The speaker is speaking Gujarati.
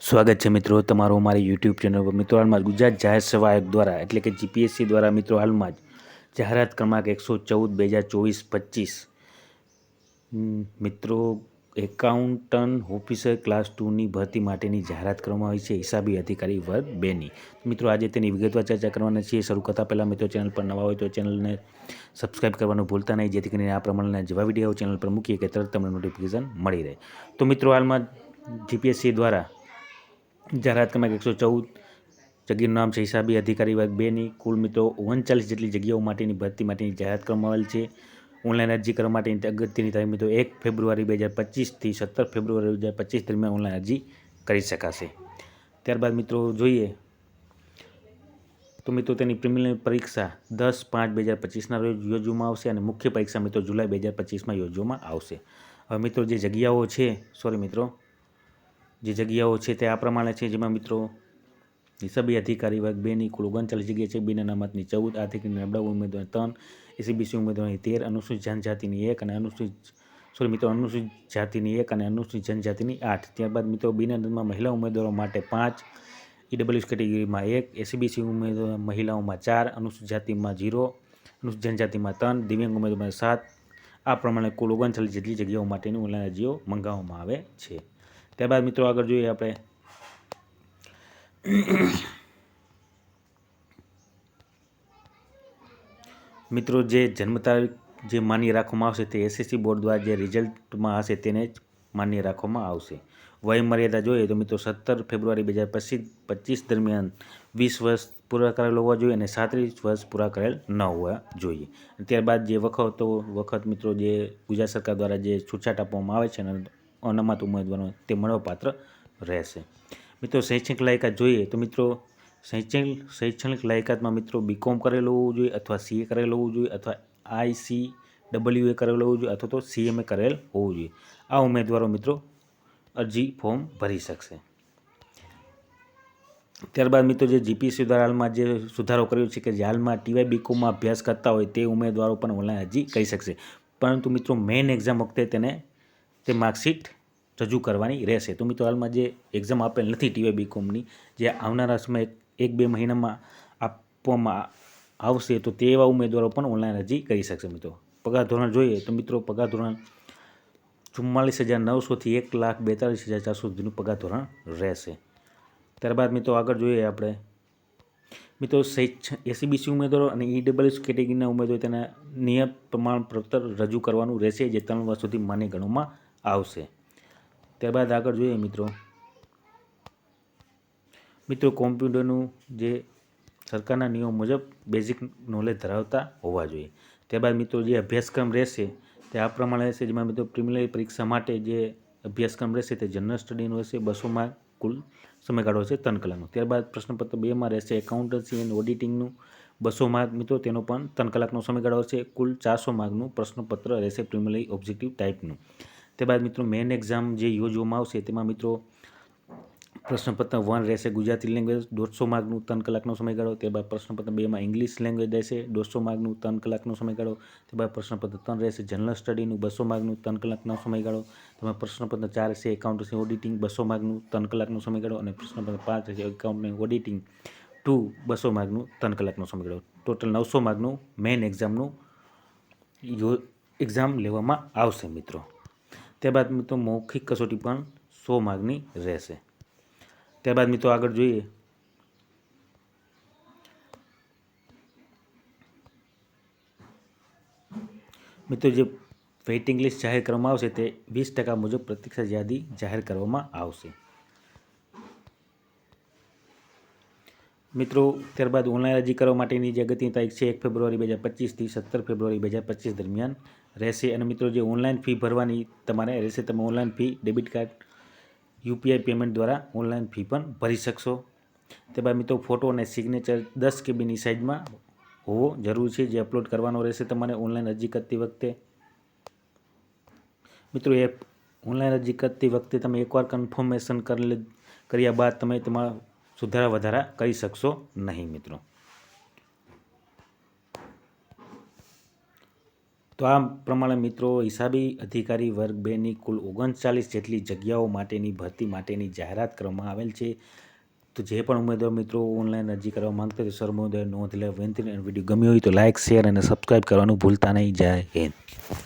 સ્વાગત છે મિત્રો તમારું અમારી યુટ્યુબ ચેનલ પર। મિત્રો હાલમાં ગુજરાત જાહેર સેવા આયોગ દ્વારા એટલે કે જીપીએસસી દ્વારા મિત્રો હાલમાં જ જાહેરાત ક્રમાંક 114/2024-25 મિત્રો એકાઉન્ટન્ટ ઓફિસર ક્લાસ 2ની ભરતી માટેની જાહેરાત કરવામાં આવી છે, હિસાબી અધિકારી વર્ગ 2ની। મિત્રો આજે તેની વિગતવાર ચર્ચા કરવાના છીએ। શરૂ કરતાં પહેલાં મિત્રો ચેનલ પર નવા હોય તો ચેનલને સબસ્ક્રાઈબ કરવાનું ભૂલતા નહીં, જેથી કરીને આ પ્રમાણેના જેવા વિડીયો ચેનલ પર મૂકીએ કે તરત તમને નોટિફિકેશન મળી રહે। તો મિત્રો હાલમાં જીપીએસસી દ્વારા જાહેરાત ક્રમાંક 114 જગ્યાનું નામ છે હિસાબી અધિકારી વર્ગ 2ની। કુલ મિત્રો 39 જેટલી જગ્યાઓ માટેની ભરતી માટેની જાહેરાત કરવામાં આવેલ છે। ઓનલાઈન અરજી કરવા માટેની અગત્યની તારીખ મિત્રો 1 ફેબ્રુઆરી 2025થી 17 ફેબ્રુઆરી 2025 દરમિયાન ઓનલાઈન અરજી કરી શકાશે। ત્યારબાદ મિત્રો જોઈએ તો મિત્રો તેની પ્રિલિમિનરી પરીક્ષા 10/5/2025ના રોજ યોજવામાં આવશે અને મુખ્ય પરીક્ષા મિત્રો જુલાઈ 2025માં યોજવામાં આવશે। હવે મિત્રો જે જગ્યાઓ છે જે જગ્યાઓ છે તે આ પ્રમાણે છે, જેમાં મિત્રો હિસાબી અધિકારી વર્ગ 2ની કુલ 39 જગ્યા છે। બિન અનામતની 14, આર્થિક નબળા ઉમેદવારની 3, એસીબીસી ઉમેદવારની 13, અનુસૂચિત જનજાતિની 1 અને અનુસૂચિત જાતિની 1 અને અનુસૂચિત જનજાતિની 8। ત્યારબાદ મિત્રો બિન અનામતમાં મહિલા ઉમેદવારો માટે 5, ઈડબ્લ્યુએસ કેટેગરીમાં 1, એસીબીસી ઉમેદવાર મહિલાઓમાં 4, અનુસૂચિત જાતિમાં 0, અનુસૂચિત જનજાતિમાં 3, દિવ્યાંગ ઉમેદવારમાં 7। આ પ્રમાણે કુલ 39 જેટલી જગ્યાઓ માટેની ઓનલાઈન અરજીઓ મંગાવવામાં આવે છે। ત્યારબાદ મિત્રો આગળ જોઈએ આપણે મિત્રો જે જન્મ તારીખ જે માન્ય રાખવામાં આવશે તે એસએસસી બોર્ડ દ્વારા જે રિઝલ્ટમાં હશે તેને જ માન્ય રાખવામાં આવશે। વય મર્યાદા જોઈએ તો મિત્રો 17 ફેબ્રુઆરી 2025 દરમિયાન 20 વર્ષ પૂરા કરેલ હોવા જોઈએ અને 37 વર્ષ પૂરા કરેલ ન હોવા જોઈએ। ત્યારબાદ જે વખત મિત્રો જે ગુજરાત સરકાર દ્વારા જે છૂટછાટ આપવામાં આવે છે અને અનામત ઉમેદવારો તે મળવાપાત્ર રહેશે। મિત્રો શૈક્ષણિક લાયકાત જોઈએ તો મિત્રો શૈક્ષણિક લાયકાતમાં મિત્રો બીકોમ કરેલું હોવું જોઈએ અથવા સીએ કરેલું હોવું જોઈએ અથવા ICWA કરેલું હોવું જોઈએ અથવા તો CMA કરેલ હોવું જોઈએ। આ ઉમેદવારો મિત્રો અરજી ફોર્મ ભરી શકશે। ત્યારબાદ મિત્રો જે જીપીએસસી દ્વારા હાલમાં જે સુધારો કર્યો છે કે જે હાલમાં TY બીકોમમાં અભ્યાસ કરતા હોય તે ઉમેદવારો પણ ઓનલાઈન અરજી કરી શકશે, પરંતુ મિત્રો મેઇન એક્ઝામ વખતે તે માર્કશીટ રજૂ કરવાની રહેશે। તો મિત્રો હાલમાં જે એક્ઝામ આપેલ નથી TY બીકોમની, જે આવનારા સમય 1-2 મહિનામાં આપવામાં આવશે, તો તેવા ઉમેદવારો પણ ઓનલાઈન અરજી કરી શકશે। મિત્રો પગાર ધોરણ જોઈએ તો મિત્રો પગાર ધોરણ 44,900થી 1,42,400 સુધીનું પગાર ધોરણ રહેશે। ત્યારબાદ મિત્રો આગળ જોઈએ આપણે મિત્રો એસીબીસી ઉમેદવારો અને ઈડબ્લ્યુએસ કેટેગરીના ઉમેદવારો તેના નિયત પ્રમાણપત્ર રજૂ કરવાનું રહેશે, જે 3 વર્ષ સુધી માન્ય ગણવામાં આવશે। ત્યારબાદ આગળ જોઈએ મિત્રો કોમ્પ્યુટરનું જે સરકારના નિયમ મુજબ બેઝિક નોલેજ ધરાવતા હોવા જોઈએ। ત્યારબાદ મિત્રો જે અભ્યાસક્રમ રહેશે તે આ પ્રમાણે રહેશે, જેમાં મિત્રો પ્રિલિમિનરી પરીક્ષા માટે જે અભ્યાસક્રમ રહેશે તે જનરલ સ્ટડીનું રહેશે, 200 માર્ક કુલ સમયગાળો છે 3 કલાકનો। ત્યારબાદ પ્રશ્નપત્ર 2માં રહેશે એકાઉન્ટન્સી એન્ડ ઓડિટિંગનું 200 માર્ક મિત્રો, તેનો પણ 3 કલાકનો સમયગાળો છે। કુલ 400 માર્કનું પ્રશ્નપત્ર રહેશે પ્રિલિમિનરી ઓબ્જેક્ટિવ ટાઈપનું। ત્યારબાદ મિત્રો મેઇન એક્ઝામ જે યોજવામાં આવશે તેમાં મિત્રો પ્રશ્નપત્ર 1 રહેશે ગુજરાતી લેંગ્વેજ 150 માર્કનું 3 કલાકનો સમયગાળો। ત્યારબાદ પ્રશ્નપત્ર 2માં ઇંગ્લિશ લેંગ્વેજ રહેશે 200 માર્કનું 3 કલાકનો સમયગાળો। ત્યારબાદ પ્રશ્નપત્ર 3 રહેશે જનરલ સ્ટડીનું 200 માર્કનું 3 કલાકનો સમયગાળો। ત્યારબાદ પ્રશ્નપત્ર 4 રહેશે એકાઉન્ટન્સી ઓડિટિંગ 200 માર્કનું 3 કલાકનો સમયગાળો અને પ્રશ્નપત્ર 5 રહેશે એકાઉન્ટન્ટ ઓડિટિંગ 2 200 માર્કનું 3 કલાકનો સમયગાળો। ટોટલ 900 માર્કનું મેઇન એક્ઝામ લેવામાં આવશે મિત્રો। ત્યારબાદ મિત્રો મૌખિક કસોટી પણ 100 માર્કની રહેશે। ત્યારબાદ મિત્રો આગળ જોઈએ મિત્રો જે વેઇટિંગ લિસ્ટ જાહેર કરવામાં આવશે તે 20% મુજબ પ્રતીક્ષા યાદી જાહેર કરવામાં આવશે મિત્રો। ત્યારબાદ ઓનલાઈન અરજી કરવા માટેની જે અગત્યની તારીખ છે 1 ફેબ્રુઆરી 2025થી 17 ફેબ્રુઆરી 2025 દરમિયાન રહેશે અને મિત્રો જે ઓનલાઈન ફી ભરવાની તમારે રહેશે, તમે online fee debit card UPI payment દ્વારા ઓનલાઈન ફી પણ ભરી શકશો। ત્યારબાદ મિત્રો ફોટો અને સિગ્નેચર 10 KBની સાઇઝમાં હોવો જરૂરી છે, જે અપલોડ કરવાનો રહેશે તમારે ઓનલાઈન અરજી કરતી વખતે। મિત્રો ઓનલાઈન અરજી કરતી વખતે તમે એકવાર કન્ફર્મેશન કર્યા બાદ તમે તમારા સુધારા વધારા કરી શકશો નહીં મિત્રો। તો આ પ્રમાણે મિત્રો હિસાબી અધિકારી વર્ગ 2ની કુલ 39 જેટલી જગ્યાઓ માટેની ભરતી માટેની જાહેરાત કરવામાં આવેલ છે. તો જે પણ ઉમેદવાર મિત્રો ઓનલાઈન અરજી કરવા માંગતા હોય તો સર મહોદય નોંધ લેવા વિનંતી. વિડીયો ગમ્યો હોય તો લાઇક, શેર અને સબસ્ક્રાઈબ કરવાનું ભૂલતા નહીં. જય હિન્દ.